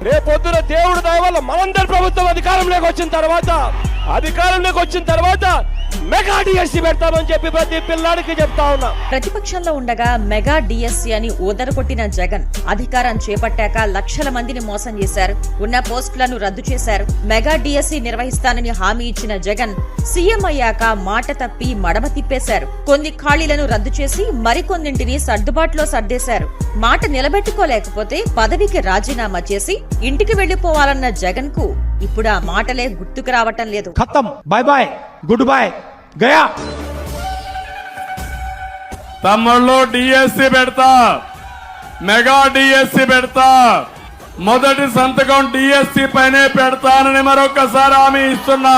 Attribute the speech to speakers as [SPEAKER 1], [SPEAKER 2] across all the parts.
[SPEAKER 1] రేపొద్దున దేవుడు దయ వల్ల మనందరి ప్రభుత్వం అధికారంలోకి వచ్చిన తర్వాత మెగా డిఎస్సీ పెడతామని చెప్పి ప్రతి పిల్లాడికి చెప్తా ఉన్నా.
[SPEAKER 2] ప్రతిపక్షంలో ఉండగా మెగా డిఎస్సీ అని ఊదరగొట్టిన జగన్ అధికారం చేపట్టాక లక్షల మందిని మోసం చేశారు. ఉన్న పోస్టులను రద్దు చేశారు. మెగా డిఎస్సీ నిర్వహిస్తానని హామీ ఇచ్చిన జగన్ సీఎం అయ్యాక మాట తప్పి మడమ తిప్పేశారు. కొన్ని ఖాళీలను రద్దు చేసి మరికొన్నింటిని సర్దుబాటులో సర్దేశారు. మాట నిలబెట్టుకోలేకపోతే పదవికి రాజీనామా చేసి ఇంటికి వెళ్లిపోవాలన్న జగన్ కు ఇప్పుడు ఆ మాటలే గుర్తుకు రావటం లేదు.
[SPEAKER 3] ఖతం, బై బాయ్, గుడ్ బై, గయా.
[SPEAKER 4] తమ్ముళ్ళు డిఎస్సీ పెడతా, మెగా డిఎస్సీ పెడతా, మొదటి సంతకం డిఎస్సీ పైనే పెడతానని మరొకసారి హామీ ఇస్తున్నా.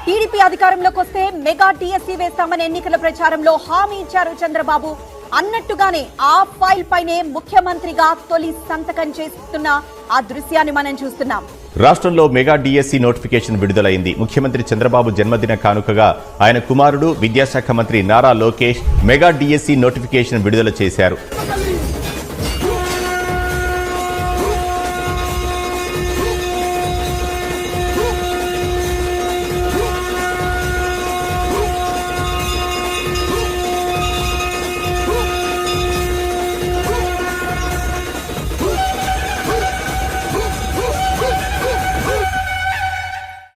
[SPEAKER 5] టీడీపీ అధికారంలోకి వస్తే మెగా డిఎస్సీ వేస్తామని ఎన్నికల ప్రచారంలో హామీ ఇచ్చారు చంద్రబాబు. అన్నట్టుగానే ఆ ఫైల్ పైనే ముఖ్యమంత్రిగా తొలి సంతకం చేస్తున్న ఆ దృశ్యాన్ని మనం చూస్తున్నాం.
[SPEAKER 6] రాష్ట్రంలో మెగా డిఎస్సీ నోటిఫికేషన్ విడుదలైంది. ముఖ్యమంత్రి చంద్రబాబు జన్మదిన కానుకగా ఆయన కుమారుడు విద్యాశాఖ మంత్రి Nara Lokesh mega DSC notification విడుదల చేశారు.